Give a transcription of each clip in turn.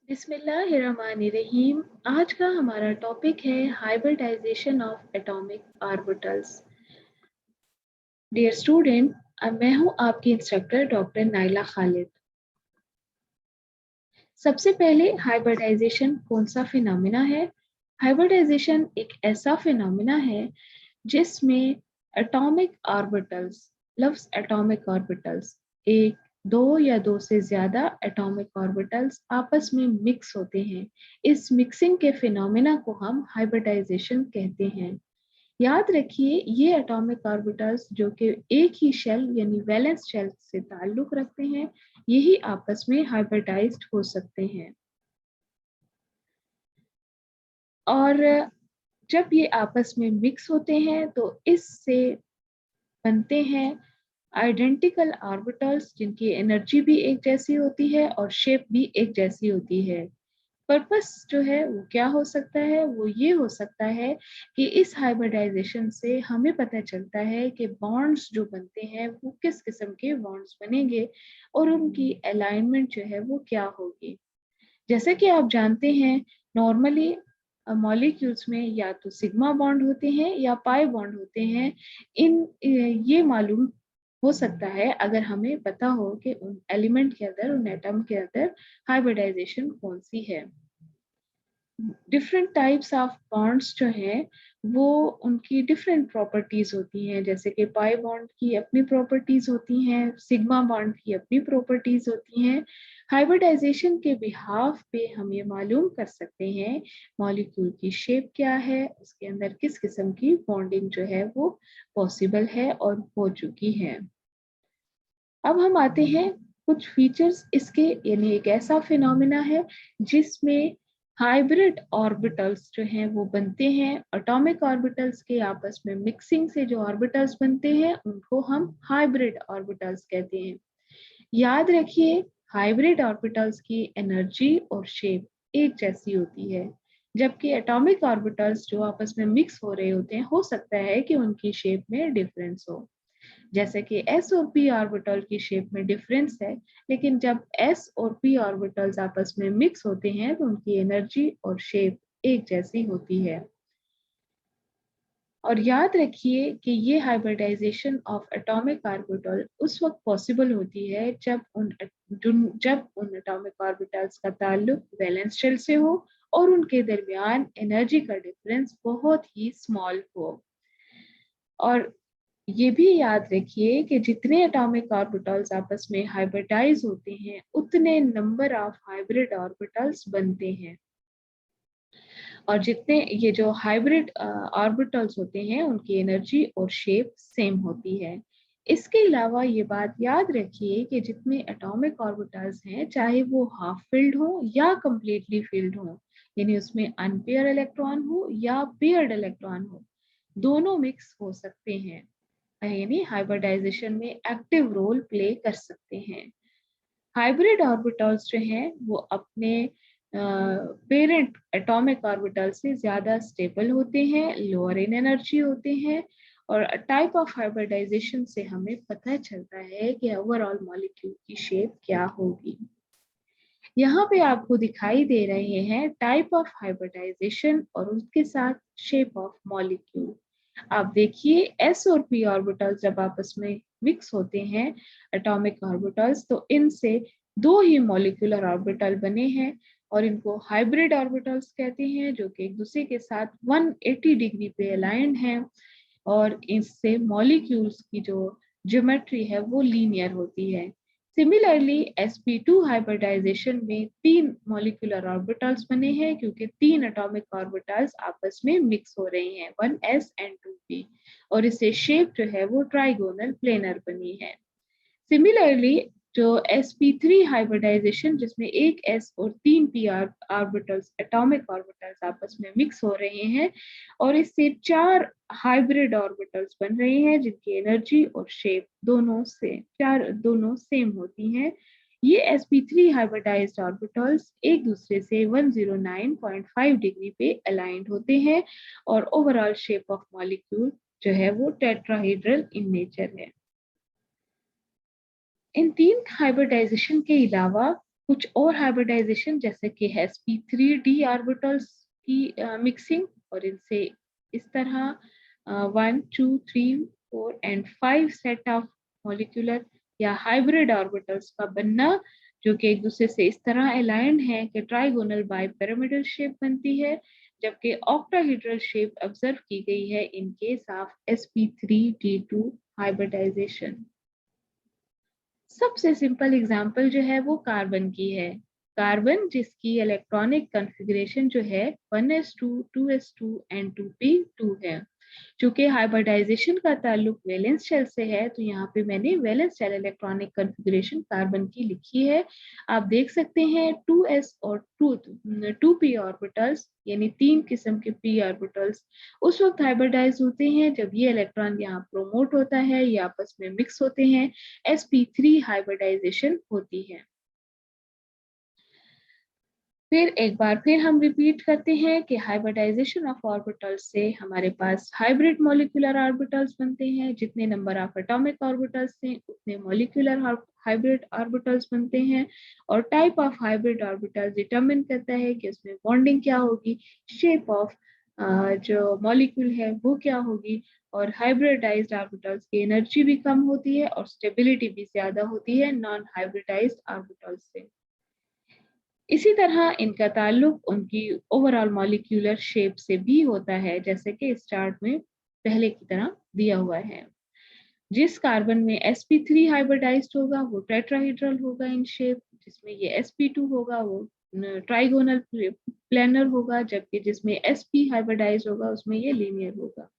बिस्मिल्लाहिर्रहमानिर्रहीम। आज का हमारा टॉपिक है hybridization of atomic orbitals. Dear student, मैं हूं आपकी इंस्ट्रक्टर डॉक्टर नाइला खालिद। सबसे पहले हाइब्रिडाइजेशन कौन सा फिनोमिना है? हाइब्रिडाइजेशन एक ऐसा फिनोमिना है जिसमें एटॉमिक ऑर्बिटल्स, लफ्ज एटॉमिक ऑर्बिटल्स, एक, दो या दो से ज्यादा एटॉमिक ऑर्बिटल्स आपस में मिक्स होते हैं। इस मिक्सिंग के फिनोमिना को हम हाइब्रिडाइजेशन कहते हैं। याद रखिए, ये एटॉमिक ऑर्बिटल्स जो कि एक ही शेल यानी वैलेंस शेल से ताल्लुक रखते हैं, यही आपस में हाइब्रिडाइज्ड हो सकते हैं। और जब ये आपस में मिक्स होते हैं तो इससे बनते हैं आइडेंटिकल ऑर्बिटल्स, जिनकी एनर्जी भी एक जैसी होती है और शेप भी एक जैसी होती है। पर्पस जो है वो क्या हो सकता है? वो ये हो सकता है कि इस हाइब्रिडाइजेशन से हमें पता चलता है कि बॉन्ड्स जो बनते हैं वो किस किस्म के बॉन्ड्स बनेंगे और उनकी अलाइनमेंट जो है वो क्या होगी। जैसे कि आप जानते हैं, नॉर्मली मॉलिक्यूल्स में या तो सिग्मा बॉन्ड होते हैं या पाई बॉन्ड होते हैं। ये मालूम हो सकता है अगर हमें पता हो कि उन एलिमेंट के अंदर, उन एटम के अंदर हाइब्रिडाइजेशन कौन सी है। डिफरेंट टाइप्स ऑफ बॉन्ड्स जो हैं वो उनकी डिफरेंट प्रॉपर्टीज होती हैं। जैसे कि पाई बॉन्ड की अपनी प्रॉपर्टीज होती हैं, सिग्मा बॉन्ड की अपनी प्रॉपर्टीज होती हैं। हाइब्रिडाइजेशन के बिहाफ पे हम ये मालूम कर सकते हैं मॉलिक्यूल की शेप क्या है, उसके अंदर किस किस्म की बॉन्डिंग जो है वो पॉसिबल है और हो चुकी है। अब हम आते हैं कुछ फीचर्स इसके, यानी एक ऐसा फिनोमिना है जिसमें हाइब्रिड ऑर्बिटल्स जो हैं वो बनते हैं। एटॉमिक ऑर्बिटल्स के आपस में मिक्सिंग से जो ऑर्बिटल्स बनते हैं उनको हम हाइब्रिड ऑर्बिटल्स कहते हैं। याद रखिए, हाइब्रिड ऑर्बिटल्स की एनर्जी और शेप एक जैसी होती है, जबकि एटॉमिक ऑर्बिटल्स जो आपस में मिक्स हो रहे होते हैं, हो सकता है कि उनकी शेप में डिफरेंस हो। जैसे कि s और p ऑर्बिटल की शेप में डिफरेंस है, लेकिन जब s और p ऑर्बिटल्स आपस में मिक्स होते हैं तो उनकी एनर्जी और शेप एक जैसी होती है। और याद रखिए कि ये हाइब्रिडाइजेशन ऑफ एटॉमिक ऑर्बिटल उस वक्त पॉसिबल होती है जब उन एटॉमिक ऑर्बिटल्स का ताल्लुक वैलेंस शेल से हो और उनके दरमियान एनर्जी का डिफरेंस बहुत ही स्मॉल हो। और ये भी याद रखिए कि जितने एटॉमिक ऑर्बिटल्स आपस में हाइब्रिडाइज होते हैं उतने नंबर ऑफ हाइब्रिड ऑर्बिटल्स बनते हैं। और जितने ये जो हाइब्रिड ऑर्बिटल्स होते हैं उनकी एनर्जी और शेप सेम होती है। इसके अलावा ये बात याद रखिए कि जितने एटॉमिक ऑर्बिटल्स हैं, चाहे वो हाफ फिल्ड हो या कंप्लीटली फिल्ड हो, यानी उसमें अनपेयर इलेक्ट्रॉन हो या पेयर्ड इलेक्ट्रॉन हो, दोनों मिक्स हो सकते हैं, यानी हाइब्रिडाइजेशन में एक्टिव रोल प्ले कर सकते हैं। हाइब्रिड ऑर्बिटल्स जो हैं वो अपने पेरेंट एटॉमिक ऑर्बिटल से ज्यादा स्टेबल होते हैं, लोअर इन एनर्जी होते हैं। और टाइप ऑफ हाइब्रिडाइजेशन से हमें पता चलता है कि ओवरऑल मॉलिक्यूल की शेप क्या होगी। यहाँ पे आपको दिखाई दे रहे हैं टाइप ऑफ हाइब्रिडाइजेशन और उसके साथ शेप ऑफ मॉलिक्यूल। आप देखिए, एस और पी ऑर्बिटल्स जब आपस में मिक्स होते हैं एटॉमिक ऑर्बिटल्स, तो इनसे दो ही मॉलिक्यूलर ऑर्बिटल बने हैं और इनको हाइब्रिड ऑर्बिटल्स कहते हैं, जो कि एक दूसरे के साथ 180 डिग्री पे अलाइंड हैं। और इससे मॉलिक्यूल्स की जो ज्योमेट्री है वो लीनियर होती है। सिमिलरली sp2 हाइब्रिडाइजेशन में तीन मॉलिक्यूलर ऑर्बिटल्स बने हैं, क्योंकि तीन एटॉमिक ऑर्बिटल्स आपस में मिक्स हो रहे हैं, 1s एंड 2p, और इससे शेप जो है वो ट्राइगोनल प्लेनर बनी है। सिमिलरली जो sp3 हाइब्रिडाइजेशन, जिसमें एक s और तीन p ऑर्बिटल्स, एटॉमिक ऑर्बिटल्स आपस में मिक्स हो रहे हैं और इससे चार हाइब्रिड ऑर्बिटल्स बन रहे हैं, जिनकी एनर्जी और शेप दोनों सेम होती हैं। ये sp3 हाइब्रिडाइज्ड ऑर्बिटल्स एक दूसरे से 109.5 डिग्री पे अलाइंड होते हैं और ओवरऑल शेप ऑफ मॉलिक्यूल जो है वो टेट्राहेड्रल इन नेचर है। इन तीन हाइब्रिडाइजेशन के अलावा कुछ और हाइब्रिडाइजेशन जैसे कि sp3d ऑर्बिटल्स की मिक्सिंग, और इनसे इस तरह 1 2 3 4 एंड 5 सेट ऑफ मॉलिक्यूलर या हाइब्रिड ऑर्बिटल्स का बनना, जो कि एक दूसरे से इस तरह अलाइंड है कि ट्राइगोनल बाइपिरामिडल शेप बनती है, जबकि ऑक्टाहेड्रल शेप ऑब्जर्व की गई है in case of sp3d2 hybridization. सबसे सिंपल एग्जांपल जो है वो कार्बन की है। कार्बन जिसकी इलेक्ट्रॉनिक कॉन्फ़िगरेशन जो है 1s2 2s2 एंड 2p2 है। चूंकि हाइब्रिडाइजेशन का ताल्लुक वैलेंस शेल से है, तो यहाँ पे मैंने valence shell electronic configuration carbon की लिखी है। आप देख सकते हैं 2s और 2p ऑर्बिटल्स, यानी 3 किस्म के p ऑर्बिटल्स उस वक्त हाइब्रिडाइज होते हैं जब ये इलेक्ट्रॉन यहाँ प्रोमोट होता है या आपस में मिक्स होते हैं, sp3 हाइब्रिडाइजेशन होती है। फिर एक बार फिर हम रिपीट करते हैं कि हाइब्रिडाइजेशन ऑफ ऑर्बिटल्स से हमारे पास हाइब्रिड मॉलिक्यूलर ऑर्बिटल्स बनते हैं। जितने नंबर ऑफ एटॉमिक ऑर्बिटल्स हैं उतने मॉलिक्यूलर हाइब्रिड ऑर्बिटल्स बनते हैं, और type of hybrid orbital determine करता है कि उसमें बॉन्डिंग क्या होगी, शेप ऑफ जो मॉलिक्यूल है वो क्या होगी, और हाइब्रिडाइज्ड ऑर्बिटल्स की एनर्जी भी कम होती है और स्टेबिलिटी भी ज्यादा होती है नॉन हाइब्रिडाइज्ड ऑर्बिटल्स से। इसी तरह इनका ताल्लुक उनकी ओवरऑल मॉलिक्यूलर शेप से भी होता है, जैसे कि इस चार्ट में पहले की तरह दिया हुआ है। जिस कार्बन में sp3 हाइब्रिडाइज्ड होगा वो टेट्राहेड्रल होगा इन शेप, जिसमें ये sp2 होगा वो ट्राइगोनल प्लेनर होगा, जबकि जिसमें sp हाइब्रिडाइज्ड होगा उसमें ये लीनियर होगा।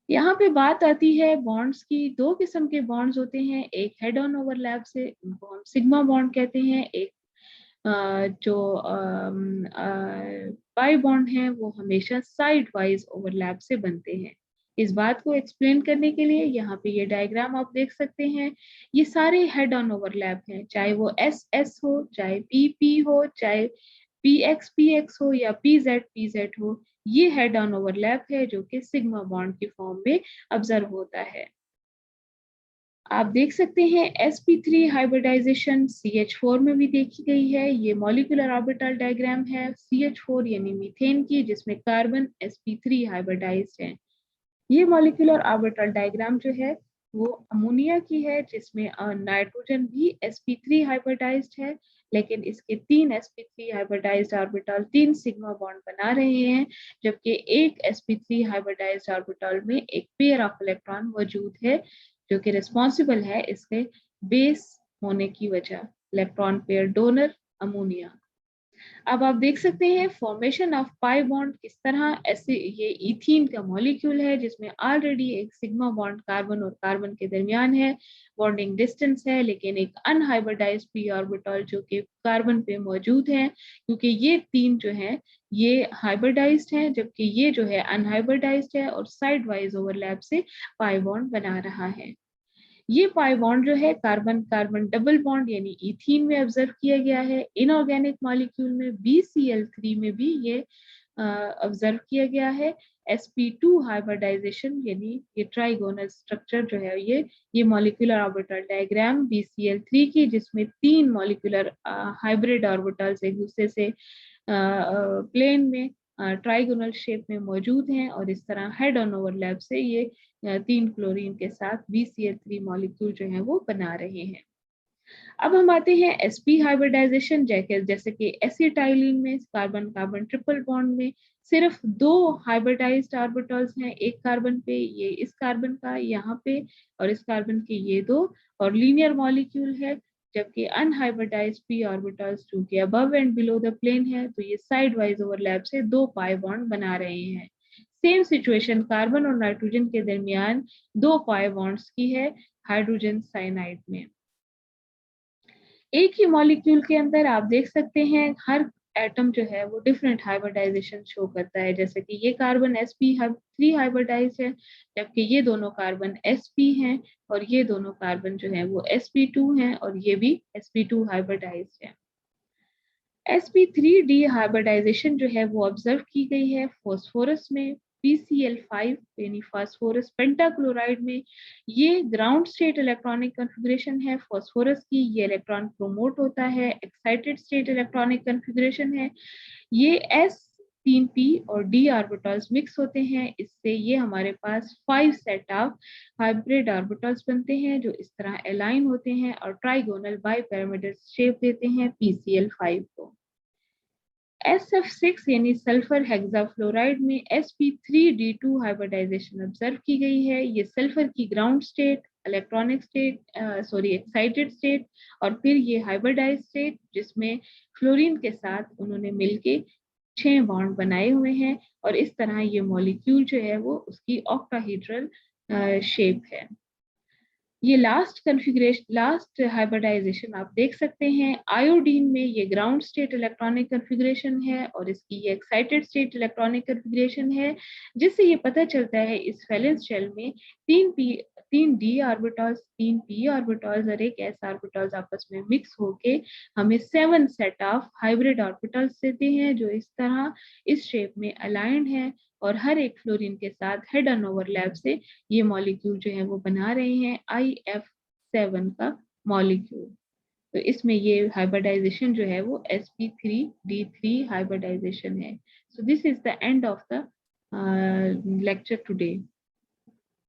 यहाँ पे बात आती है बॉन्ड्स की। दो किस्म के बॉन्ड्स होते हैं, एक हेड ऑन ओवरलैप से, उनको हम सिग्मा बॉन्ड कहते हैं, एक जो पाई बॉन्ड है वो हमेशा साइड वाइज ओवरलैप से बनते हैं। इस बात को एक्सप्लेन करने के लिए यहाँ पे ये डायग्राम आप देख सकते हैं। ये सारे हेड ऑन ओवरलैप हैं, चाहे वो एस एस हो, चाहे पी पी हो, चाहे पी एक्स हो या पी जेड हो, ये हेड ऑन ओवरलैप है जो कि सिग्मा बॉन्ड की फॉर्म में ऑब्जर्व होता है। आप देख सकते हैं sp3 हाइब्रिडाइजेशन CH4 में भी देखी गई है। ये मॉलिक्यूलर ऑर्बिटल डायग्राम है CH4 यानी मीथेन की, जिसमें कार्बन sp3 हाइब्रिडाइज्ड है। ये मॉलिक्यूलर ऑर्बिटल डायग्राम जो है वो अमोनिया की है, जिसमें नाइट्रोजन भी sp3 हाइब्रिडाइज्ड है, लेकिन इसके 3 sp3 hybridised orbital 3 sigma bond बना रहे हैं, जबकि एक sp3 हाइब्रिडाइज्ड ऑर्बिटल में एक पेयर ऑफ इलेक्ट्रॉन मौजूद है, जो कि रिस्पॉन्सिबल है इसके बेस होने की वजह, इलेक्ट्रॉन पेयर डोनर अमोनिया। अब आप देख सकते हैं फॉर्मेशन ऑफ पाई बॉन्ड किस तरह, ऐसे ये इथीन का मॉलिक्यूल है जिसमें ऑलरेडी एक सिग्मा बॉन्ड कार्बन और कार्बन के दरमियान है, बॉन्डिंग डिस्टेंस है, लेकिन एक अनहाइब्रिडाइज्ड पी ऑर्बिटल जो कि कार्बन पे मौजूद है, क्योंकि ये तीन जो है ये हाइब्रिडाइज्ड है, जबकि ये जो है अनहाइब्रिडाइज्ड है और साइड वाइज ओवरलैप से पाई बॉन्ड बना रहा है। ये पाई बॉन्ड जो है कार्बन कार्बन डबल बॉन्ड यानी इथीन में ऑब्जर्व किया गया है। इनऑर्गेनिक मॉलिक्यूल में BCl3 में भी ये ऑब्जर्व किया गया है। sp2 हाइब्रिडाइजेशन यानी ये ट्राइगोनल स्ट्रक्चर जो है ये मॉलिक्यूलर ऑर्बिटल डायग्राम BCl3 की, जिसमें 3 मॉलिक्यूलर हाइब्रिड ऑर्बिटल्स एक दूसरे से प्लेन में ट्राइगोनल शेप में मौजूद हैं, और इस तरह हेड ऑन ओवरलैप से ये 3 क्लोरीन के साथ BCl3 मॉलिक्यूल जो है वो बना रहे हैं। अब हम आते हैं sp हाइब्रिडाइजेशन, जैसे कि एसिटाइलिन में कार्बन कार्बन ट्रिपल बॉन्ड में सिर्फ 2 हाइब्रिडाइज्ड ऑर्बिटल्स हैं, एक कार्बन पे, ये इस कार्बन का यहाँ पे, और इस कार्बन के ये 2, और लीनियर मॉलिक्यूल है, जबकि अनहाइब्रिडाइज्ड p ऑर्बिटल्स जो कि above and below the plane है, तो ये साइड वाइज ओवरलैप से 2 पाई बॉन्ड बना रहे हैं। सेम सिचुएशन कार्बन और नाइट्रोजन के दरमियान 2 पाई बॉन्ड्स की है हाइड्रोजन साइनाइड में। एक ही मॉलिक्यूल के अंदर आप देख सकते हैं हर एटम जो है वो डिफरेंट हाइब्रिडाइजेशन शो करता है, जैसे कि ये कार्बन sp3 हाइब्रिडाइज है, जबकि ये दोनों कार्बन sp हैं, और ये दोनों कार्बन जो है वो sp2 हैं, और ये भी sp2 हाइब्रिडाइज है। sp3d हाइब्रिडाइजेशन जो है वो ऑब्जर्व की गई है फॉस्फोरस में, PCl5 यानी फास्फोरस पेंटाक्लोराइड में ये ग्राउंड स्टेट इलेक्ट्रॉनिक कॉन्फ़िगरेशन है फास्फोरस की, ये इलेक्ट्रॉन प्रोमोट होता है, एक्साइटेड स्टेट इलेक्ट्रॉनिक कॉन्फ़िगरेशन है। ये s3p और d ऑर्बिटल्स मिक्स होते हैं, इससे ये हमारे पास 5 सेट ऑफ हाइब्रिड ऑर्बिटल्स बनते हैं जो इस तरह अलाइन होते हैं और ट्राइगोनल बाइपिरामिडल शेप देते हैं PCl5 को। SF6 यानी सल्फर हेक्साफ्लोराइड में sp3d2 हाइब्रिडाइजेशन ऑब्जर्व की गई है। ये सल्फर की ground state, electronic state, excited state और फिर ये हाइब्रिडाइज स्टेट जिसमें फ्लोरीन के साथ उन्होंने मिलके 6 बॉन्ड बनाए हुए हैं और इस तरह ये मॉलिक्यूल जो है वो उसकी ऑक्टाहेड्रल शेप है। ये लास्ट हाइब्रिडाइजेशन आप देख सकते हैं। आयोडीन में ये ग्राउंड स्टेट इलेक्ट्रॉनिक कॉन्फ़िगरेशन है और इसकी ये एक्साइटेड स्टेट इलेक्ट्रॉनिक कॉन्फ़िगरेशन है, जिससे ये पता चलता है इस वैलेंस शेल में 3 डी ऑर्बिटल्स, 3 पी ऑर्बिटल्स और एक एस ऑर्बिटल्स आपस में मिक्स होके हमें 7 सेट ऑफ हाइब्रिड ऑर्बिटल्स देते हैं जो इस तरह इस शेप में अलाइंड है और हर एक फ्लोरीन के साथ हेड ऑन ओवरलैप से ये मॉलिक्यूल जो है वो बना रहे हैं IF7 का मॉलिक्यूल। तो इसमें ये हाइब्रिडाइजेशन जो है वो sp3d3 हाइब्रिडाइजेशन है। So this is the end of the lecture today.